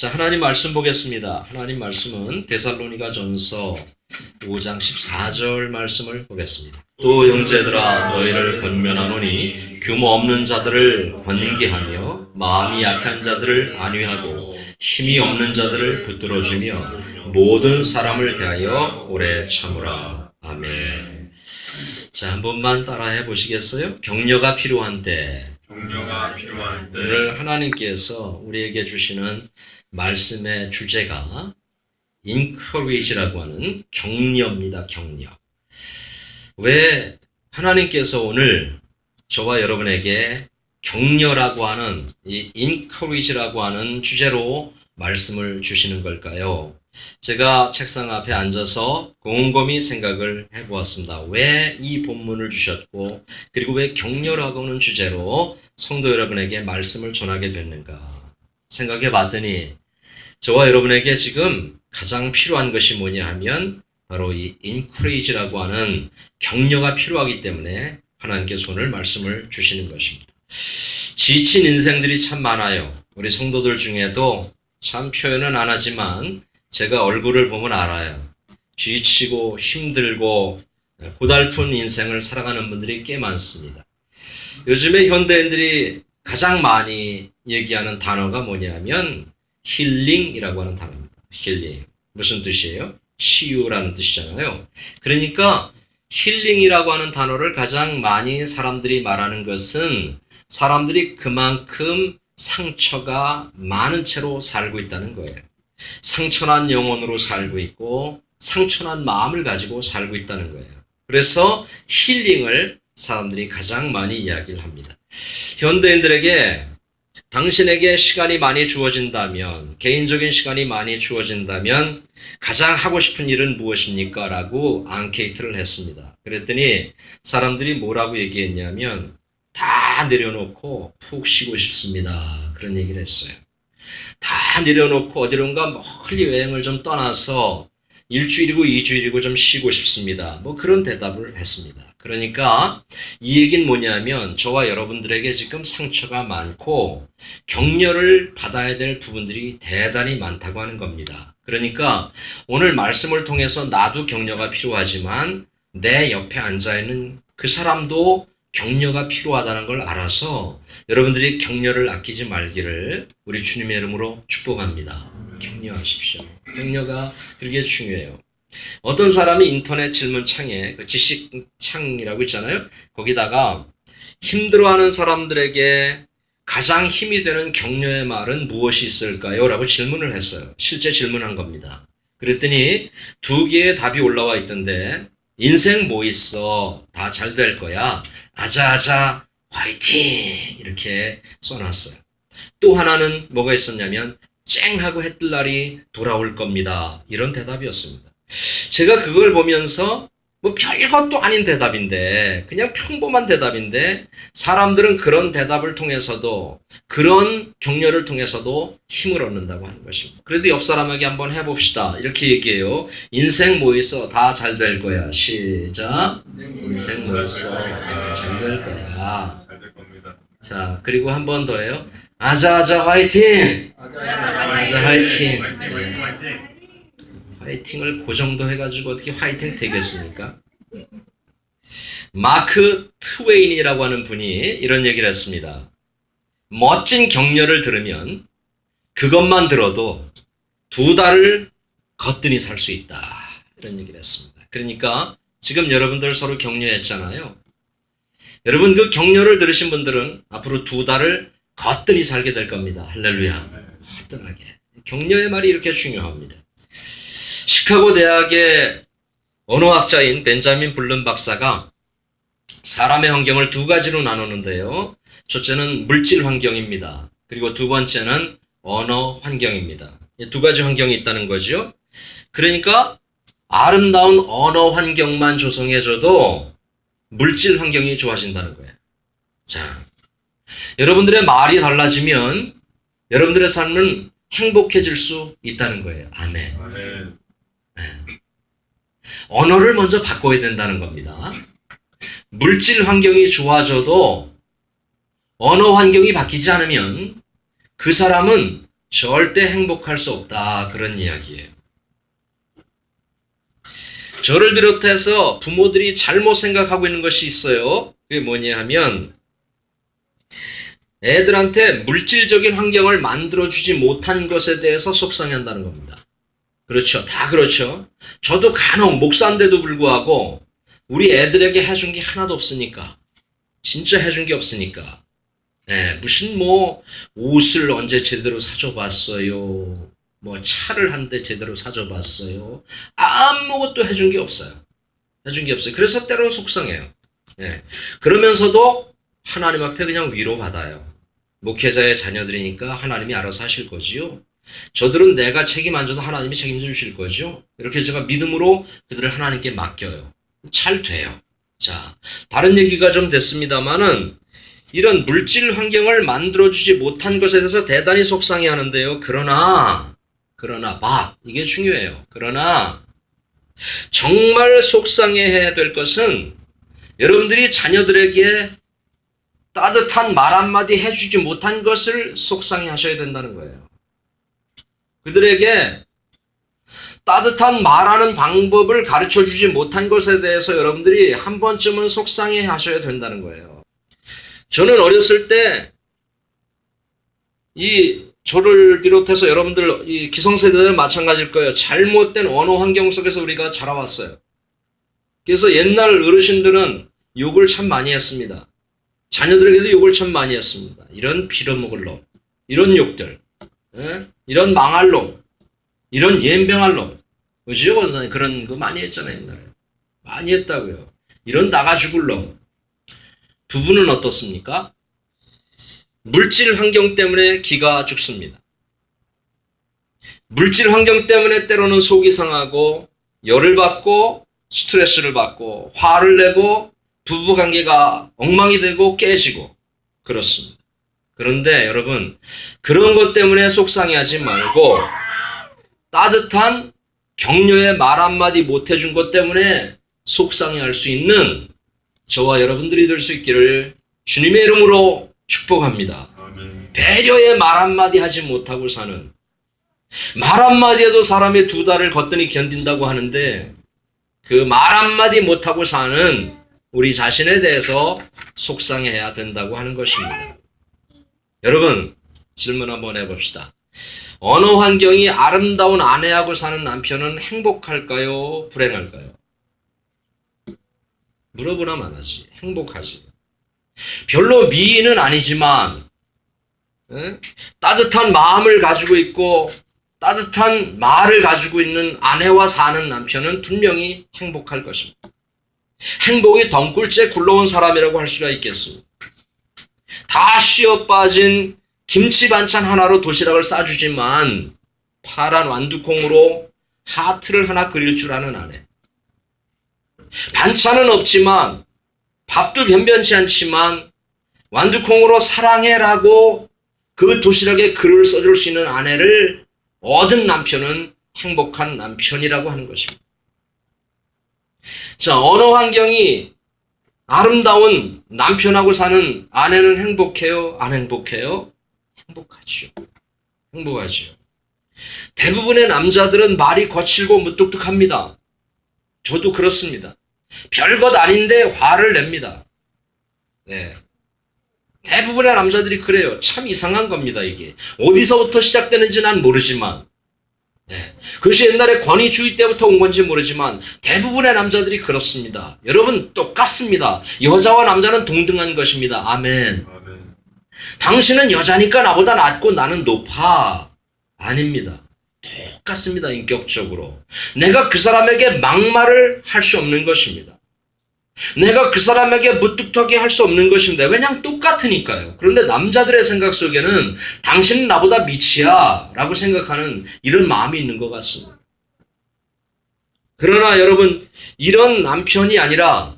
자, 하나님 말씀 보겠습니다. 하나님 말씀은 데살로니가 전서 5장 14절 말씀을 보겠습니다. 또 형제들아 너희를 권면하노니 규모 없는 자들을 권기하며 마음이 약한 자들을 안위하고 힘이 없는 자들을 붙들어주며 모든 사람을 대하여 오래 참으라. 아멘. 자, 한 번만 따라해 보시겠어요? 격려가 필요한 때. 오늘 하나님께서 우리에게 주시는 말씀의 주제가 encourage라고 하는 격려입니다. 격려. 왜 하나님께서 오늘 저와 여러분에게 격려라고 하는 이 encourage라고 하는 주제로 말씀을 주시는 걸까요? 제가 책상 앞에 앉아서 곰곰이 생각을 해보았습니다. 왜 이 본문을 주셨고 그리고 왜 격려라고 하는 주제로 성도 여러분에게 말씀을 전하게 됐는가 생각해 봤더니 저와 여러분에게 지금 가장 필요한 것이 뭐냐 하면 바로 이 encourage라고 하는 격려가 필요하기 때문에 하나님께서 오늘 말씀을 주시는 것입니다. 지친 인생들이 참 많아요. 우리 성도들 중에도 참 표현은 안 하지만 제가 얼굴을 보면 알아요. 지치고 힘들고 고달픈 인생을 살아가는 분들이 꽤 많습니다. 요즘에 현대인들이 가장 많이 얘기하는 단어가 뭐냐면 힐링이라고 하는 단어입니다. 힐링. 무슨 뜻이에요? 치유라는 뜻이잖아요. 그러니까 힐링이라고 하는 단어를 가장 많이 사람들이 말하는 것은 사람들이 그만큼 상처가 많은 채로 살고 있다는 거예요. 상처난 영혼으로 살고 있고 상처난 마음을 가지고 살고 있다는 거예요. 그래서 힐링을 사람들이 가장 많이 이야기를 합니다. 현대인들에게 당신에게 시간이 많이 주어진다면, 개인적인 시간이 많이 주어진다면 가장 하고 싶은 일은 무엇입니까? 라고 앙케이트를 했습니다. 그랬더니 사람들이 뭐라고 얘기했냐면 다 내려놓고 푹 쉬고 싶습니다. 그런 얘기를 했어요. 다 내려놓고 어디론가 멀리 여행을 좀 떠나서 일주일이고 2주일이고 좀 쉬고 싶습니다. 뭐 그런 대답을 했습니다. 그러니까 이 얘기는 뭐냐면 저와 여러분들에게 지금 상처가 많고 격려를 받아야 될 부분들이 대단히 많다고 하는 겁니다. 그러니까 오늘 말씀을 통해서 나도 격려가 필요하지만 내 옆에 앉아있는 그 사람도 격려가 필요하다는 걸 알아서 여러분들이 격려를 아끼지 말기를 우리 주님의 이름으로 축복합니다. 격려하십시오. 격려가 그렇게 중요해요. 어떤 사람이 인터넷 질문창에 그 지식창이라고 있잖아요. 거기다가 힘들어하는 사람들에게 가장 힘이 되는 격려의 말은 무엇이 있을까요? 라고 질문을 했어요. 실제 질문한 겁니다. 그랬더니 두 개의 답이 올라와 있던데 인생 뭐 있어? 다 잘 될 거야. 아자아자 화이팅! 이렇게 써놨어요. 또 하나는 뭐가 있었냐면 쨍하고 해 뜰 날이 돌아올 겁니다. 이런 대답이었습니다. 제가 그걸 보면서 뭐 별것도 아닌 대답인데 그냥 평범한 대답인데 사람들은 그런 대답을 통해서도 그런 격려를 통해서도 힘을 얻는다고 하는 것입니다. 그래도 옆 사람에게 한번 해봅시다. 이렇게 얘기해요. 인생 뭐 있어? 다 잘 될 거야. 시작. 인생 뭐 있어? 다 잘 될 거야. 자, 그리고 한 번 더 해요. 아자아자 화이팅! 아자아자 화이팅! 네. 화이팅을 그 정도 해가지고 어떻게 화이팅 되겠습니까? 마크 트웨인이라고 하는 분이 이런 얘기를 했습니다. 멋진 격려를 들으면 그것만 들어도 2달을 거뜬히 살 수 있다. 이런 얘기를 했습니다. 그러니까 지금 여러분들 서로 격려했잖아요. 여러분 그 격려를 들으신 분들은 앞으로 2달을 거뜬히 살게 될 겁니다. 할렐루야. 거뜬하게. 격려의 말이 이렇게 중요합니다. 시카고 대학의 언어학자인 벤자민 블룸 박사가 사람의 환경을 2가지로 나누는데요. 첫째는 물질 환경입니다. 그리고 두 번째는 언어 환경입니다. 2가지 환경이 있다는 거죠. 그러니까 아름다운 언어 환경만 조성해줘도 물질 환경이 좋아진다는 거예요. 자, 여러분들의 말이 달라지면 여러분들의 삶은 행복해질 수 있다는 거예요. 아멘. 아멘. 언어를 먼저 바꿔야 된다는 겁니다. 물질 환경이 좋아져도 언어 환경이 바뀌지 않으면 그 사람은 절대 행복할 수 없다. 그런 이야기예요. 저를 비롯해서 부모들이 잘못 생각하고 있는 것이 있어요. 그게 뭐냐 하면 애들한테 물질적인 환경을 만들어주지 못한 것에 대해서 속상해한다는 겁니다. 그렇죠. 다 그렇죠. 저도 간혹 목사인데도 불구하고 우리 애들에게 해준 게 하나도 없으니까, 진짜 해준 게 없으니까, 무슨 뭐 옷을 언제 제대로 사줘봤어요. 뭐 차를 한 대 제대로 사줘봤어요. 아무것도 해준 게 없어요. 해준 게 없어요. 그래서 때로 속상해요. 그러면서도 하나님 앞에 그냥 위로받아요. 목회자의 자녀들이니까 하나님이 알아서 하실 거지요. 저들은 내가 책임 안 져도 하나님이 책임져 주실 거죠. 이렇게 제가 믿음으로 그들을 하나님께 맡겨요. 잘 돼요. 자, 다른 얘기가 좀 됐습니다만은 이런 물질 환경을 만들어주지 못한 것에 대해서 대단히 속상해 하는데요. 그러나 이게 중요해요. 그러나 정말 속상해해야 될 것은 여러분들이 자녀들에게 따뜻한 말 한마디 해주지 못한 것을 속상해 하셔야 된다는 거예요. 그들에게 따뜻한 말하는 방법을 가르쳐주지 못한 것에 대해서 여러분들이 한 번쯤은 속상해 하셔야 된다는 거예요. 저는 어렸을 때 저를 비롯해서 여러분들 이 기성세대들은 마찬가지일 거예요. 잘못된 언어 환경 속에서 우리가 자라왔어요. 그래서 옛날 어르신들은 욕을 참 많이 했습니다. 자녀들에게도 욕을 참 많이 했습니다. 이런 빌어먹을 놈, 이런 욕들, 이런 망할 놈, 이런 옌병할 놈. 그죠, 권사님? 그런 거 많이 했잖아요, 옛날에. 많이 했다고요. 이런 나가 죽을 놈. 두 분은 어떻습니까? 물질 환경 때문에 기가 죽습니다. 물질 환경 때문에 때로는 속이 상하고 열을 받고 스트레스를 받고 화를 내고 부부관계가 엉망이 되고 깨지고 그렇습니다. 그런데 여러분 그런 것 때문에 속상해하지 말고 따뜻한 격려의 말 한마디 못해준 것 때문에 속상해할 수 있는 저와 여러분들이 될 수 있기를 주님의 이름으로 축복합니다. 배려의 말 한마디 하지 못하고 사는, 말 한마디 해도 사람이 2달을 거뜬히 견딘다고 하는데 그 말 한마디 못하고 사는 우리 자신에 대해서 속상해야 된다고 하는 것입니다. 여러분 질문 한번 해봅시다. 어느 환경이 아름다운 아내하고 사는 남편은 행복할까요? 불행할까요? 물어보라면 하지. 행복하지. 별로 미인은 아니지만 따뜻한 마음을 가지고 있고 따뜻한 말을 가지고 있는 아내와 사는 남편은 분명히 행복할 것입니다. 행복이 덩굴째 굴러온 사람이라고 할 수가 있겠습니다. 다 쉬어 빠진 김치 반찬 하나로 도시락을 싸주지만 파란 완두콩으로 하트를 하나 그릴 줄 아는 아내. 반찬은 없지만 밥도 변변치 않지만 완두콩으로 사랑해라고 그 도시락에 글을 써줄 수 있는 아내를 얻은 남편은 행복한 남편이라고 하는 것입니다. 자, 어느 환경이 아름다운 남편하고 사는 아내는 행복해요? 안 행복해요? 행복하죠. 행복하죠. 대부분의 남자들은 말이 거칠고 무뚝뚝합니다. 저도 그렇습니다. 별것 아닌데 화를 냅니다. 네. 대부분의 남자들이 그래요. 참 이상한 겁니다, 이게. 어디서부터 시작되는지 난 모르지만. 네. 그것이 옛날에 권위주의 때부터 온 건지 모르지만 대부분의 남자들이 그렇습니다. 여러분 똑같습니다. 여자와 남자는 동등한 것입니다. 아멘. 아멘. 당신은 여자니까 나보다 낫고 나는 높아. 아닙니다. 똑같습니다. 인격적으로. 내가 그 사람에게 막말을 할 수 없는 것입니다. 내가 그 사람에게 무뚝뚝하게 할 수 없는 것입니다. 왜냐하면 똑같으니까요. 그런데 남자들의 생각 속에는 당신은 나보다 밑이야 라고 생각하는 이런 마음이 있는 것 같습니다. 그러나 여러분 이런 남편이 아니라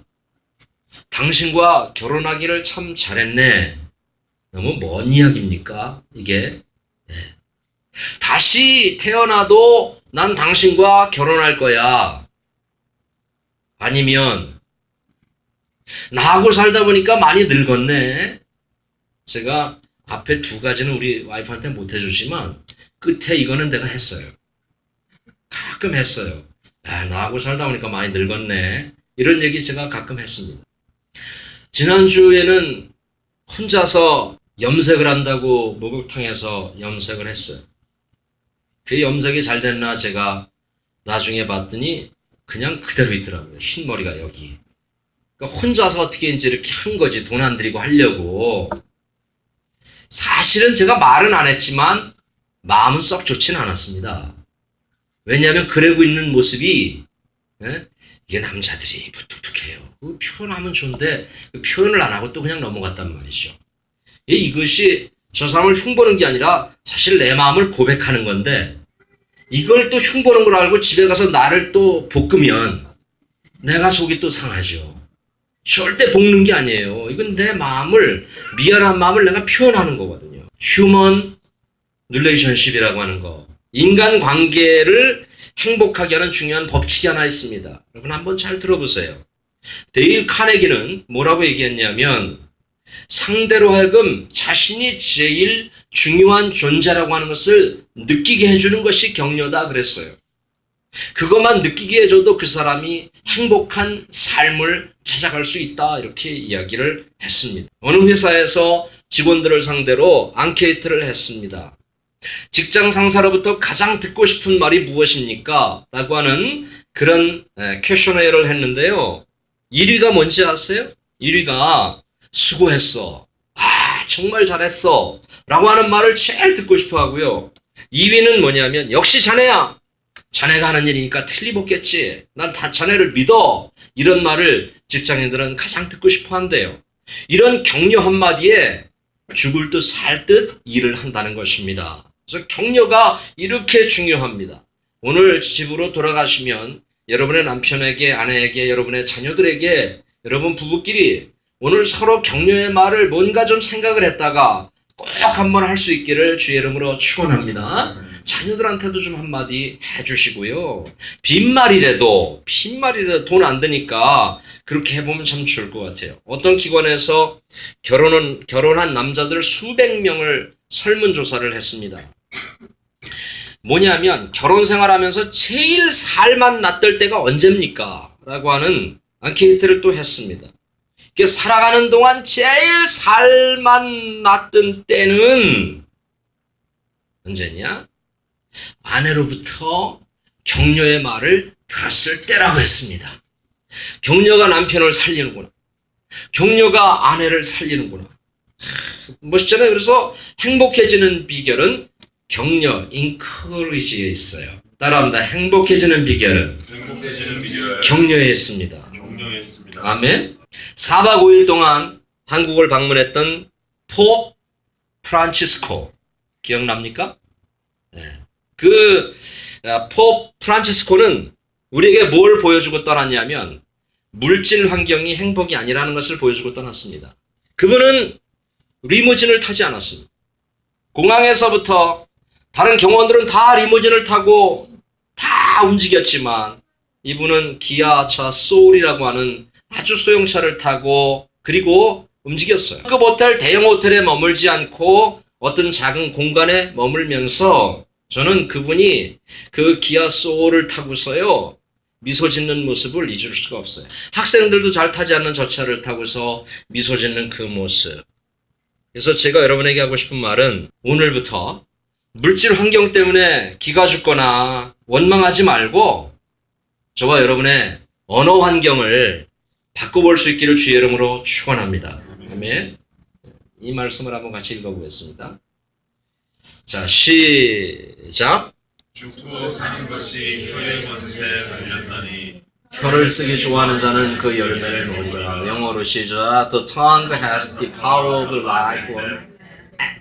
당신과 결혼하기를 참 잘했네. 너무 먼 이야기입니까? 이게. 네. 다시 태어나도 난 당신과 결혼할 거야. 아니면 나하고 살다 보니까 많이 늙었네. 제가 앞에 2가지는 우리 와이프한테 못 해주지만 끝에 이거는 내가 했어요. 가끔 했어요. 나하고 살다 보니까 많이 늙었네. 이런 얘기 제가 가끔 했습니다. 지난주에는 혼자서 염색을 한다고 목욕탕에서 염색을 했어요. 그 염색이 잘 됐나 제가 나중에 봤더니 그냥 그대로 있더라고요. 흰머리가 여기. 그러니까 혼자서 어떻게 이제 이렇게 한 거지. 돈 안 들이고 하려고. 사실은 제가 말은 안 했지만 마음은 썩 좋지는 않았습니다. 왜냐하면 그러고 있는 모습이 이게 남자들이 무뚝뚝해요. 표현하면 좋은데 표현을 안 하고 또 그냥 넘어갔단 말이죠. 이것이 저 사람을 흉보는 게 아니라 사실 내 마음을 고백하는 건데 이걸 또 흉보는 걸 알고 집에 가서 나를 또 볶으면 내가 속이 또 상하죠. 절대 볶는 게 아니에요. 이건 내 마음을, 미안한 마음을 내가 표현하는 거거든요. 휴먼 릴레이션십이라고 하는 거. 인간 관계를 행복하게 하는 중요한 법칙이 하나 있습니다. 여러분 한번 잘 들어보세요. 데일 카네기는 뭐라고 얘기했냐면 상대로 하여금 자신이 제일 중요한 존재라고 하는 것을 느끼게 해주는 것이 격려다 그랬어요. 그것만 느끼게 해줘도 그 사람이 행복한 삶을 찾아갈 수 있다 이렇게 이야기를 했습니다. 어느 회사에서 직원들을 상대로 앙케이트를 했습니다. 직장 상사로부터 가장 듣고 싶은 말이 무엇입니까? 라고 하는 그런 퀘셔너를 했는데요. 1위가 뭔지 아세요? 1위가 수고했어. 정말 잘했어. 라고 하는 말을 제일 듣고 싶어 하고요. 2위는 뭐냐면 역시 자네야. 자네가 하는 일이니까 틀림없겠지. 난 다 자네를 믿어. 이런 말을 직장인들은 가장 듣고 싶어 한대요. 이런 격려 한마디에 죽을 듯 살 듯 일을 한다는 것입니다. 그래서 격려가 이렇게 중요합니다. 오늘 집으로 돌아가시면 여러분의 남편에게, 아내에게, 여러분의 자녀들에게, 여러분 부부끼리 오늘 서로 격려의 말을 뭔가 좀 생각을 했다가 꼭 한번 할 수 있기를 주의 이름으로 축원합니다. 자녀들한테도 좀 한마디 해주시고요. 빈말이라도 돈 안 드니까 그렇게 해보면 참 좋을 것 같아요. 어떤 기관에서 결혼한 남자들 수백 명을 설문조사를 했습니다. 뭐냐면 결혼 생활하면서 제일 살만 낫들 때가 언제입니까? 라고 하는 앙케이트를 또 했습니다. 살아가는 동안 제일 살만 낫던 때는 언제냐? 아내로부터 격려의 말을 들었을 때라고 했습니다. 격려가 남편을 살리는구나. 격려가 아내를 살리는구나. 멋있잖아요. 그래서 행복해지는 비결은 격려, encourage에 있어요. 따라합니다. 행복해지는 비결은 격려에 있습니다. 아멘. 4박 5일 동안 한국을 방문했던 포 프란치스코 기억납니까? 네. 포 프란치스코는 우리에게 뭘 보여주고 떠났냐면 물질 환경이 행복이 아니라는 것을 보여주고 떠났습니다. 그분은 리무진을 타지 않았습니다. 공항에서부터 다른 경호원들은 다 리무진을 타고 다 움직였지만 이분은 기아차 소울이라고 하는 아주 소형차를 타고 그리고 움직였어요. 그 호텔, 대형 호텔에 머물지 않고 어떤 작은 공간에 머물면서 저는 그분이 그 기아 소울을 타고서요 미소 짓는 모습을 잊을 수가 없어요. 학생들도 잘 타지 않는 저 차를 타고서 미소 짓는 그 모습. 그래서 제가 여러분에게 하고 싶은 말은 오늘부터 물질 환경 때문에 기가 죽거나 원망하지 말고 저와 여러분의 언어 환경을 바꿔볼 수 있기를 주의 이름으로 축원합니다. 아멘. 이 말씀을 한번 같이 읽어보겠습니다. 자, 시작. 죽고 사는 것이 혀의 권세에 달렸나니 혀를 쓰기 좋아하는 자는 그 열매를 먹으리라. 영어로 시작. The tongue has the power of life or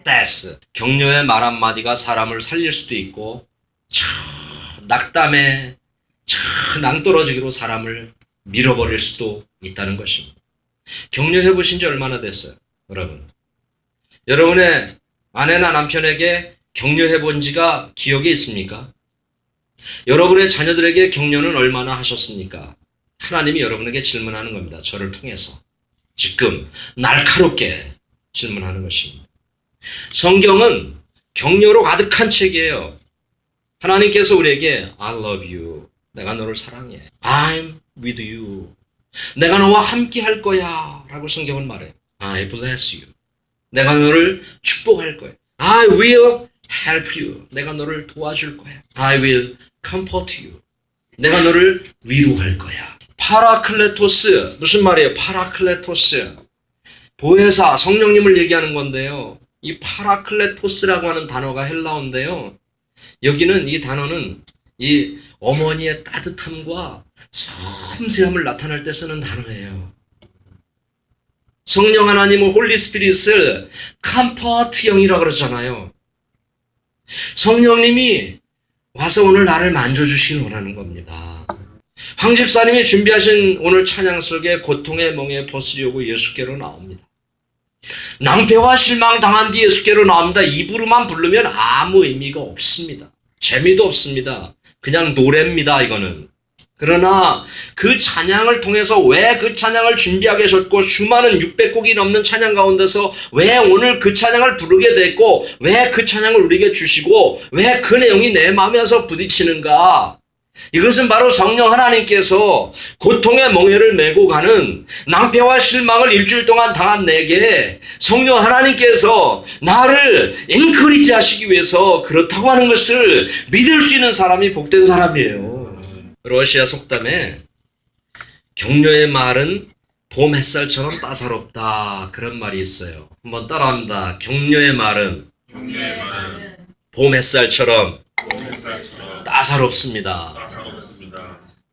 death. 격려의 말 한마디가 사람을 살릴 수도 있고 낙담에 낭떠러지기로 사람을 밀어버릴 수도 있다는 것입니다. 격려해 보신 지 얼마나 됐어요? 여러분의 아내나 남편에게 격려해 본 지가 기억에 있습니까? 여러분의 자녀들에게 격려는 얼마나 하셨습니까? 하나님이 여러분에게 질문하는 겁니다. 저를 통해서. 지금 날카롭게 질문하는 것입니다. 성경은 격려로 가득한 책이에요. 하나님께서 우리에게 I love you. 내가 너를 사랑해. I'm with you. 내가 너와 함께 할 거야. 라고 성경은 말해요. I bless you. 내가 너를 축복할 거야. I will help you. 내가 너를 도와줄 거야. I will comfort you. 내가 너를 위로할 거야. 파라클레토스. 무슨 말이에요? 파라클레토스. 보혜사, 성령님을 얘기하는 건데요. 이 파라클레토스라고 하는 단어가 헬라어인데요. 여기는 이 단어는 이 어머니의 따뜻함과 섬세함을 나타낼 때 쓰는 단어예요. 성령 하나님은 홀리 스피릿을 컴포트형이라고 그러잖아요. 성령님이 와서 오늘 나를 만져주시길 원하는 겁니다. 황 집사님이 준비하신 오늘 찬양 속에 고통의 멍에 벗으려고 예수께로 나옵니다. 낭패와 실망 당한 뒤 예수께로 나옵니다. 입으로만 부르면 아무 의미가 없습니다. 재미도 없습니다. 그냥 노래입니다, 이거는. 그러나 그 찬양을 통해서 왜 그 찬양을 준비하게 하셨고 수많은 600곡이 넘는 찬양 가운데서 왜 오늘 그 찬양을 부르게 됐고 왜 그 찬양을 우리에게 주시고 왜 그 내용이 내 마음에 와서 부딪히는가? 이것은 바로 성령 하나님께서 고통의 멍에를 메고 가는 낭패와 실망을 일주일 동안 당한 내게 성령 하나님께서 나를 엔커리지 하시기 위해서 그렇다고 하는 것을 믿을 수 있는 사람이 복된 사람이에요. 러시아 속담에 격려의 말은 봄 햇살처럼 따사롭다 그런 말이 있어요. 한번 따라합니다. 격려의 말은 봄 햇살처럼 따사롭습니다.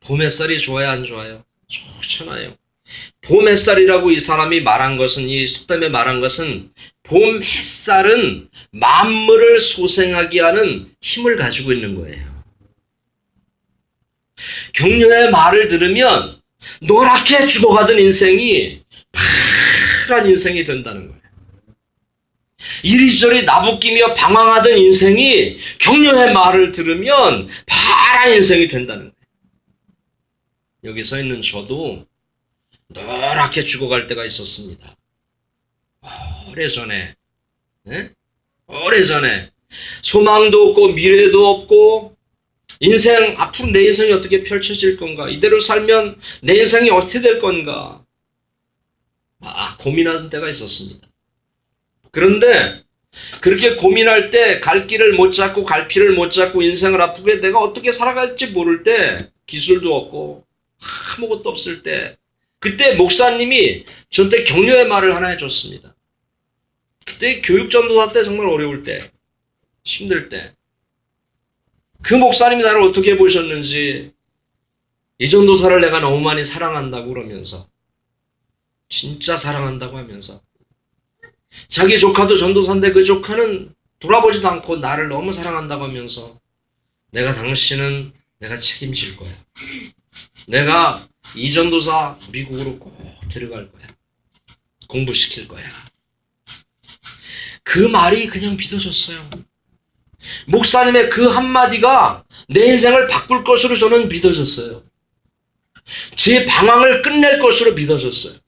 봄 햇살이 좋아요, 안 좋아요? 좋잖아요. 봄 햇살이라고 이 사람이 말한 것은, 이 속담에 말한 것은 봄 햇살은 만물을 소생하게 하는 힘을 가지고 있는 거예요. 격려의 말을 들으면 노랗게 죽어가던 인생이 파란 인생이 된다는 거예요. 이리저리 나부끼며 방황하던 인생이 격려의 말을 들으면 파란 인생이 된다는 거예요. 여기 서 있는 저도 노랗게 죽어갈 때가 있었습니다. 오래전에, 네? 오래전에 소망도 없고 미래도 없고 인생, 앞으로 내 인생이 어떻게 펼쳐질 건가? 이대로 살면 내 인생이 어떻게 될 건가? 막 고민하는 때가 있었습니다. 그런데 그렇게 고민할 때 갈 길을 못 잡고 갈 피를 못 잡고 인생을 아프게 내가 어떻게 살아갈지 모를 때 기술도 없고 아무것도 없을 때 그때 목사님이 저한테 격려의 말을 하나 해줬습니다. 그때 교육전도사 때 정말 어려울 때 힘들 때 그 목사님이 나를 어떻게 보셨는지 이 전도사를 내가 너무 많이 사랑한다고 그러면서 진짜 사랑한다고 하면서 자기 조카도 전도사인데 그 조카는 돌아보지도 않고 나를 너무 사랑한다고 하면서 내가 당신은 내가 책임질 거야. 내가 이 전도사 미국으로 꼭 데려갈 거야. 공부시킬 거야. 그 말이 그냥 믿어졌어요. 목사님의 그 한마디가 내 인생을 바꿀 것으로 저는 믿어졌어요. 제 방황을 끝낼 것으로 믿어졌어요.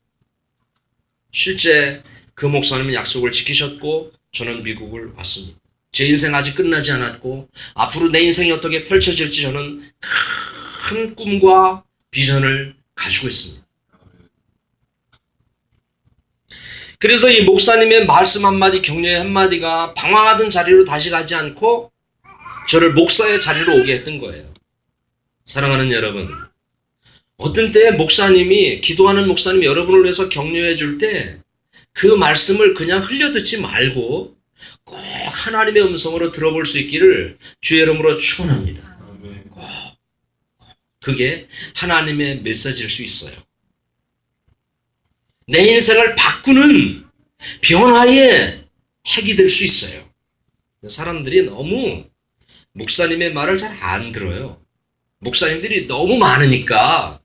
실제 그 목사님은 약속을 지키셨고 저는 미국을 왔습니다. 제 인생 아직 끝나지 않았고 앞으로 내 인생이 어떻게 펼쳐질지 저는 큰 꿈과 비전을 가지고 있습니다. 그래서 이 목사님의 말씀 한마디, 격려의 한마디가 방황하던 자리로 다시 가지 않고 저를 목사의 자리로 오게 했던 거예요. 사랑하는 여러분, 어떤 때에 목사님이, 기도하는 목사님이 여러분을 위해서 격려해 줄 때 그 말씀을 그냥 흘려듣지 말고 꼭 하나님의 음성으로 들어볼 수 있기를 주의 이름으로 축원합니다. 꼭. 그게 하나님의 메시지일 수 있어요. 내 인생을 바꾸는 변화의 핵이 될 수 있어요. 사람들이 너무 목사님의 말을 잘 안 들어요. 목사님들이 너무 많으니까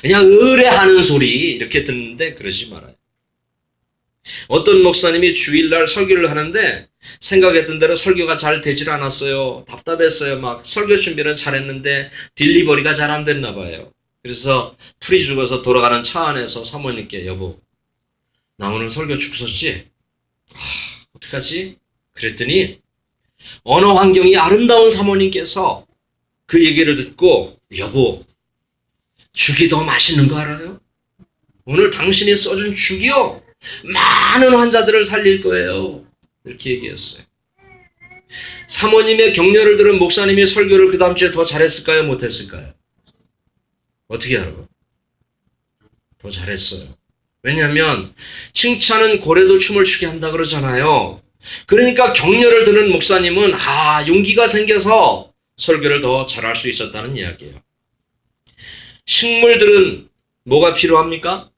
그냥 의뢰하는 소리 이렇게 듣는데 그러지 말아요. 어떤 목사님이 주일날 설교를 하는데 생각했던 대로 설교가 잘 되질 않았어요. 답답했어요. 막 설교 준비는 잘했는데 딜리버리가 잘 안 됐나 봐요. 그래서 풀이 죽어서 돌아가는 차 안에서 사모님께 여보 나 오늘 설교 죽었지? 어떡하지? 그랬더니 언어 환경이 아름다운 사모님께서 그 얘기를 듣고 여보, 죽이 더 맛있는 거 알아요? 오늘 당신이 써준 죽이요 많은 환자들을 살릴 거예요. 이렇게 얘기했어요. 사모님의 격려를 들은 목사님이 설교를 그 다음 주에 더 잘했을까요? 못했을까요? 어떻게 알아? 더 잘했어요. 왜냐하면 칭찬은 고래도 춤을 추게 한다 그러잖아요. 그러니까 격려를 들은 목사님은 용기가 생겨서 설교를 더 잘할 수 있었다는 이야기예요. 식물들은 뭐가 필요합니까?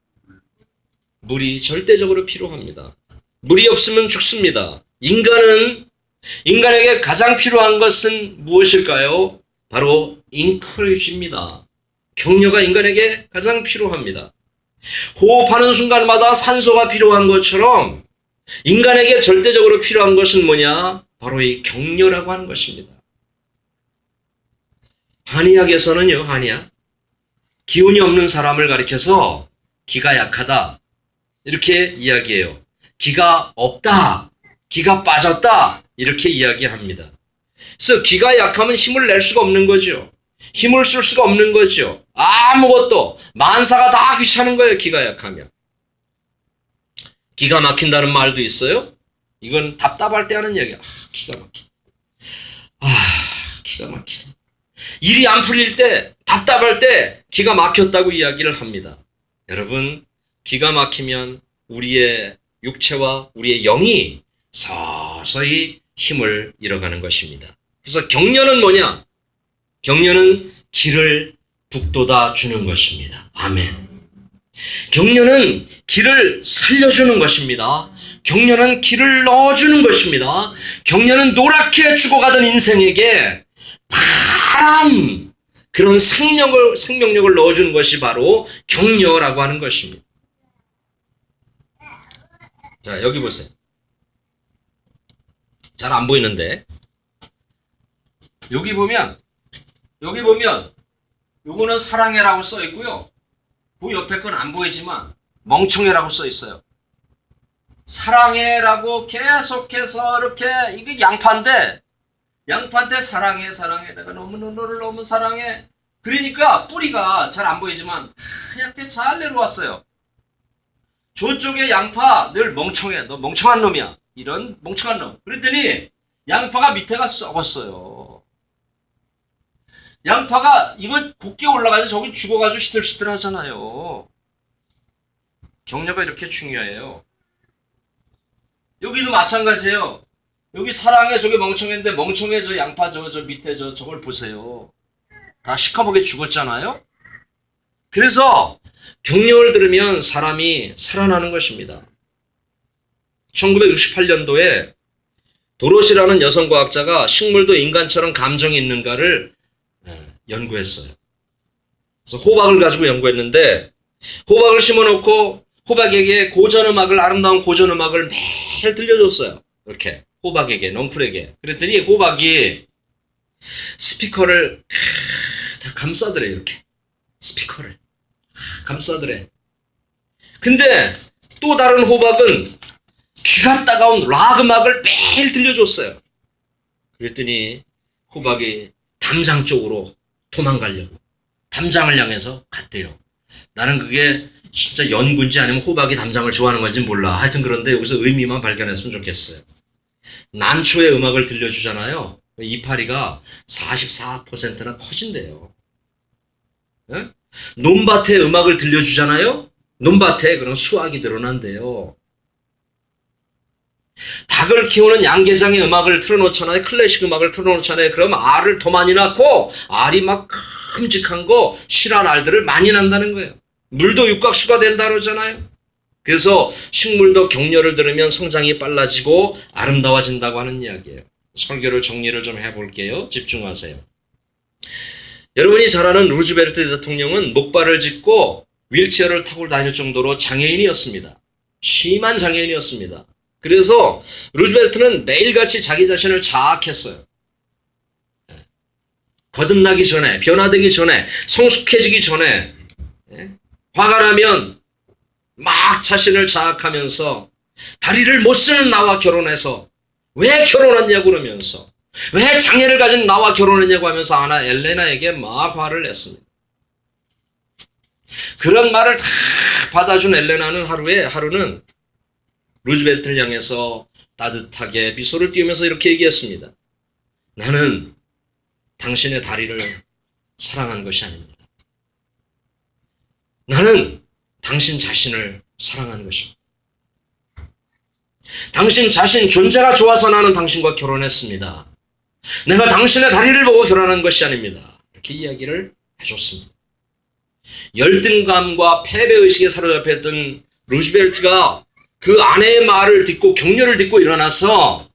물이 절대적으로 필요합니다. 물이 없으면 죽습니다. 인간에게 가장 필요한 것은 무엇일까요? 바로 encourage입니다. 격려가 인간에게 가장 필요합니다. 호흡하는 순간마다 산소가 필요한 것처럼 인간에게 절대적으로 필요한 것은 뭐냐? 바로 이 격려라고 하는 것입니다. 한의학에서는요, 기운이 없는 사람을 가리켜서 기가 약하다 이렇게 이야기해요. 기가 없다, 기가 빠졌다 이렇게 이야기합니다. 그래서 기가 약하면 힘을 낼 수가 없는 거죠. 힘을 쓸 수가 없는 거죠. 아무것도 만사가 다 귀찮은 거예요. 기가 약하면. 기가 막힌다는 말도 있어요. 이건 답답할 때 하는 이야기야. 기가 막히네. 일이 안 풀릴 때, 답답할 때 기가 막혔다고 이야기를 합니다. 여러분, 기가 막히면 우리의 육체와 우리의 영이 서서히 힘을 잃어가는 것입니다. 그래서 격려는 뭐냐? 격려는 길을 북돋아 주는 것입니다. 아멘. 격려는 길을 살려주는 것입니다. 격려는 길을 넣어주는 것입니다. 격려는 노랗게 죽어가던 인생에게 파란 그런 생명력을 넣어주는 것이 바로 격려라고 하는 것입니다. 자, 여기 보세요. 잘 안 보이는데 여기 보면 요거는 사랑해라고 써 있고요. 그 옆에 건 안 보이지만 멍청해라고 써 있어요. 사랑해라고 계속해서 이렇게 이게 양파인데 사랑해 내가 너를 너무 사랑해. 그러니까 뿌리가 잘 안 보이지만 하얗게 잘 내려왔어요. 저쪽에 양파 늘 멍청해. 너 멍청한 놈이야. 이런 멍청한 놈. 그랬더니 양파가 밑에가 썩었어요. 양파가 이거 곱게 올라가서 저기 죽어가지고 시들시들 하잖아요. 격려가 이렇게 중요해요. 여기도 마찬가지예요. 여기 사랑해 저게 멍청했는데 멍청해 저 양파 저 밑에 저걸 보세요. 다 시커멓게 죽었잖아요. 그래서 격려를 들으면 사람이 살아나는 것입니다. 1968년도에 도로시라는 여성과학자가 식물도 인간처럼 감정이 있는가를 연구했어요. 그래서 호박을 가지고 연구했는데 호박을 심어놓고 호박에게 고전음악을 아름다운 고전음악을 매일 들려줬어요. 이렇게 호박에게 넝쿨에게. 그랬더니 호박이 스피커를 다 감싸더래. 이렇게 스피커를 감싸더래. 근데 또 다른 호박은 귀가 따가운 락 음악을 매일 들려줬어요. 그랬더니 호박이 담장 쪽으로 도망가려고 담장을 향해서 갔대요. 나는 그게 진짜 연구인지 아니면 호박이 담장을 좋아하는 건지 몰라. 하여튼 그런데 여기서 의미만 발견했으면 좋겠어요. 난초의 음악을 들려주잖아요. 이파리가 44%나 커진대요. 네? 논밭의 음악을 들려주잖아요. 논밭에 그런 수확이 늘어난대요. 닭을 키우는 양계장의 음악을 틀어놓잖아요. 클래식 음악을 틀어놓잖아요. 그럼 알을 더 많이 낳고 알이 막 큼직한 거 실한 알들을 많이 난다는 거예요. 물도 육각수가 된다 그러잖아요. 그래서 식물도 격려를 들으면 성장이 빨라지고 아름다워진다고 하는 이야기예요. 설교를 정리를 좀 해볼게요. 집중하세요. 여러분이 잘 아는 루즈벨트 대통령은 목발을 짚고 휠체어를 타고 다닐 정도로 장애인이었습니다. 심한 장애인이었습니다. 그래서 루즈벨트는 매일같이 자기 자신을 자학했어요. 거듭나기 전에, 변화되기 전에, 성숙해지기 전에 화가 나면 막 자신을 자학하면서 다리를 못 쓰는 나와 결혼해서 왜 결혼했냐고 그러면서 왜 장애를 가진 나와 결혼했냐고 하면서 아나 엘레나에게 막 화를 냈습니다. 그런 말을 다 받아준 엘레나는 하루는 루즈벨트를 향해서 따뜻하게 미소를 띄우면서 이렇게 얘기했습니다. 나는 당신의 다리를 사랑한 것이 아닙니다. 나는 당신 자신을 사랑한 것입니다. 당신 자신 존재가 좋아서 나는 당신과 결혼했습니다. 내가 당신의 다리를 보고 결혼한 것이 아닙니다. 이렇게 이야기를 해줬습니다. 열등감과 패배의식에 사로잡혀 있던 루즈벨트가 그 아내의 말을 듣고 격려를 듣고 일어나서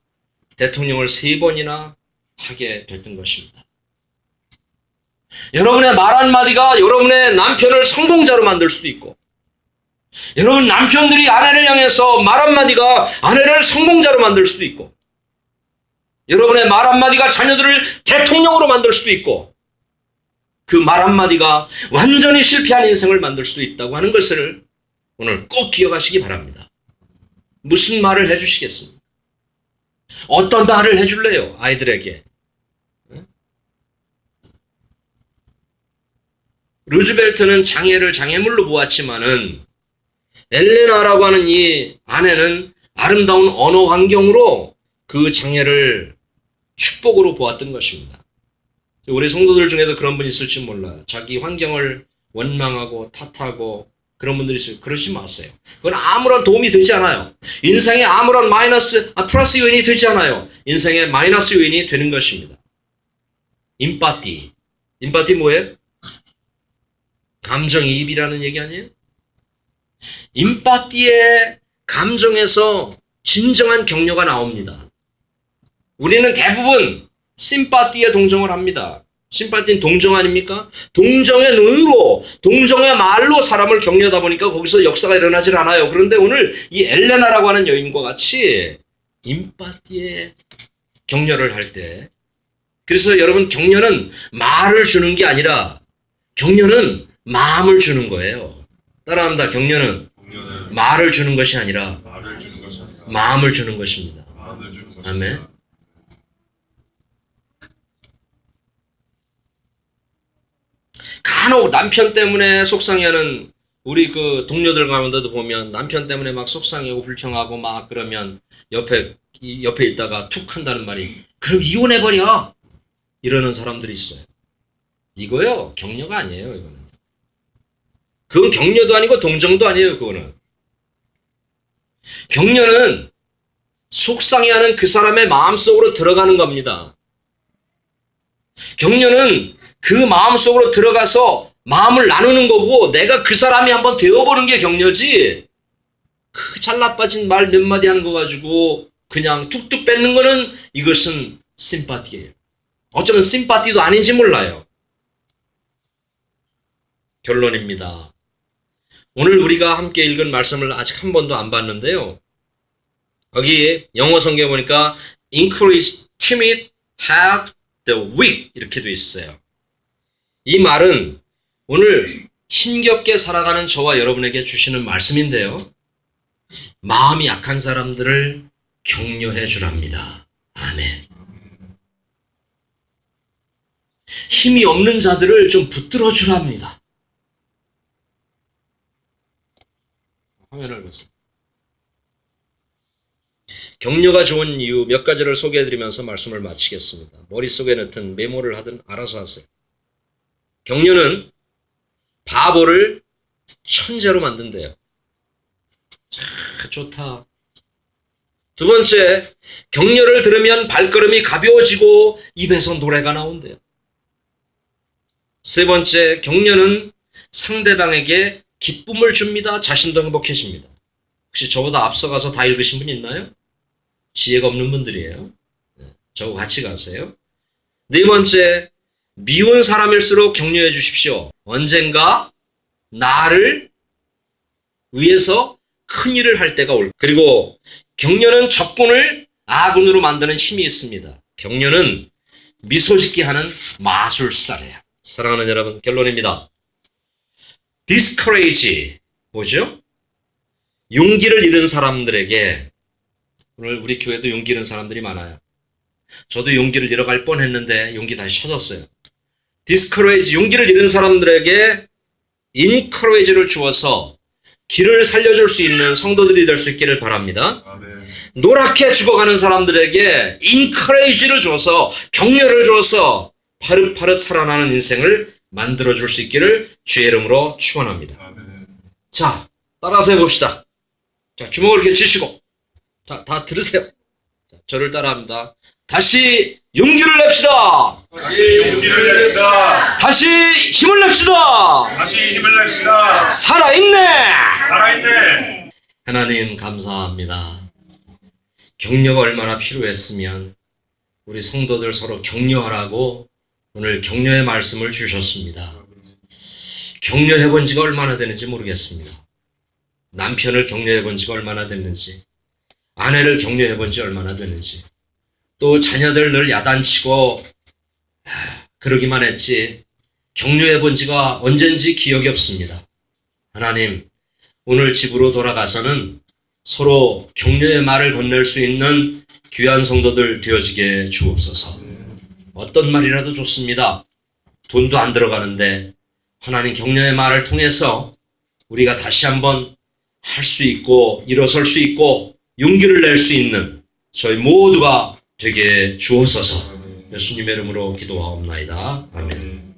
대통령을 3번이나 하게 됐던 것입니다. 여러분의 말 한마디가 여러분의 남편을 성공자로 만들 수도 있고, 여러분 남편들이 아내를 향해서 말 한마디가 아내를 성공자로 만들 수도 있고, 여러분의 말 한마디가 자녀들을 대통령으로 만들 수도 있고, 그 말 한마디가 완전히 실패한 인생을 만들 수도 있다고 하는 것을 오늘 꼭 기억하시기 바랍니다. 무슨 말을 해주시겠습니까? 어떤 말을 해줄래요? 아이들에게. 루즈벨트는 장애를 장애물로 보았지만은 엘레나라고 하는 이 아내는 아름다운 언어 환경으로 그 장애를 축복으로 보았던 것입니다. 우리 성도들 중에도 그런 분이 있을지 몰라요. 자기 환경을 원망하고 탓하고 그런 분들이 있어요. 그러지 마세요. 그건 아무런 도움이 되지 않아요. 인생에 아무런 플러스 요인이 되지 않아요. 인생에 마이너스 요인이 되는 것입니다. 임파티 뭐예요? 감정이입이라는 얘기 아니에요? 임파티의 감정에서 진정한 격려가 나옵니다. 우리는 대부분 심파티에 동정을 합니다. 심파티는 동정 아닙니까? 동정의 눈으로, 동정의 말로 사람을 격려하다 보니까 거기서 역사가 일어나질 않아요. 그런데 오늘 이 엘레나라고 하는 여인과 같이 임파티에 격려를 할 때, 그래서 여러분 격려는 말을 주는 게 아니라 격려는 마음을 주는 거예요. 따라합니다. 격려는 말을 주는 것이 아니라 마음을 주는 것입니다. 아멘. 간혹 남편 때문에 속상해하는 우리 그 동료들 가운데도 보면 남편 때문에 막 속상해하고 불평하고 막 그러면 옆에 있다가 툭 한다는 말이 그럼 이혼해버려! 이러는 사람들이 있어요. 이거요, 격려가 아니에요, 이거는. 그건 격려도 아니고 동정도 아니에요, 그거는. 격려는 속상해하는 그 사람의 마음속으로 들어가는 겁니다. 격려는 그 마음속으로 들어가서 마음을 나누는 거고 내가 그 사람이 한번 되어보는 게 격려지, 그 잘나빠진 말 몇 마디 하는 거 가지고 그냥 툭툭 뺏는 거는 이것은 심파티예요. 어쩌면 심파티도 아닌지 몰라요. 결론입니다. 오늘 우리가 함께 읽은 말씀을 아직 한 번도 안 봤는데요. 거기 영어 성경에 보니까 encourage timid, help the weak 이렇게 돼 있어요. 이 말은 오늘 힘겹게 살아가는 저와 여러분에게 주시는 말씀인데요. 마음이 약한 사람들을 격려해 주랍니다. 아멘. 힘이 없는 자들을 좀 붙들어 주랍니다. 화면을 보세요. 격려가 좋은 이유 몇 가지를 소개해드리면서 말씀을 마치겠습니다. 머릿속에 넣든 메모를 하든 알아서 하세요. 격려는 바보를 천재로 만든대요. 좋다. 두 번째, 격려를 들으면 발걸음이 가벼워지고 입에서 노래가 나온대요. 세 번째, 격려는 상대방에게 기쁨을 줍니다. 자신도 행복해집니다. 혹시 저보다 앞서가서 다 읽으신 분 있나요? 지혜가 없는 분들이에요. 저하고 같이 가세요. 네 번째, 미운 사람일수록 격려해 주십시오. 언젠가 나를 위해서 큰 일을 할 때가 올. 그리고 격려는 적군을 아군으로 만드는 힘이 있습니다. 격려는 미소 짓게 하는 마술사래요. 사랑하는 여러분, 결론입니다. discourage 뭐죠? 용기를 잃은 사람들에게, 오늘 우리 교회도 용기 잃은 사람들이 많아요. 저도 용기를 잃어갈 뻔했는데 용기 다시 찾았어요. 디스커레이지, 용기를 잃은 사람들에게 인커레이지를 주어서 길을 살려줄 수 있는 성도들이 될 수 있기를 바랍니다. 아멘. 노랗게 죽어가는 사람들에게 인커레이지를 줘서, 격려를 줘서 파릇파릇 살아나는 인생을 만들어줄 수 있기를 주의 이름으로 축원합니다. 아멘. 자, 따라서 해봅시다. 자, 주먹을 이렇게 쥐시고, 자, 다 들으세요. 자, 저를 따라합니다. 다시 용기를 냅시다. 다시 용기를 냅시다. 다시 힘을 냅시다. 다시 힘을 냅시다. 살아있네. 살아있네. 하나님 감사합니다. 격려가 얼마나 필요했으면 우리 성도들 서로 격려하라고 오늘 격려의 말씀을 주셨습니다. 격려해 본 지가 얼마나 되는지 모르겠습니다. 남편을 격려해 본 지가 얼마나 됐는지, 아내를 격려해 본 지 얼마나 되는지, 또 자녀들 늘 야단치고 그러기만 했지 격려해 본 지가 언젠지 기억이 없습니다. 하나님, 오늘 집으로 돌아가서는 서로 격려의 말을 건넬 수 있는 귀한 성도들 되어지게 주옵소서. 어떤 말이라도 좋습니다. 돈도 안 들어가는데 하나님 격려의 말을 통해서 우리가 다시 한번 할 수 있고 일어설 수 있고 용기를 낼 수 있는 저희 모두가 되게 주옵소서. 예수님의 이름으로 기도하옵나이다. 아멘.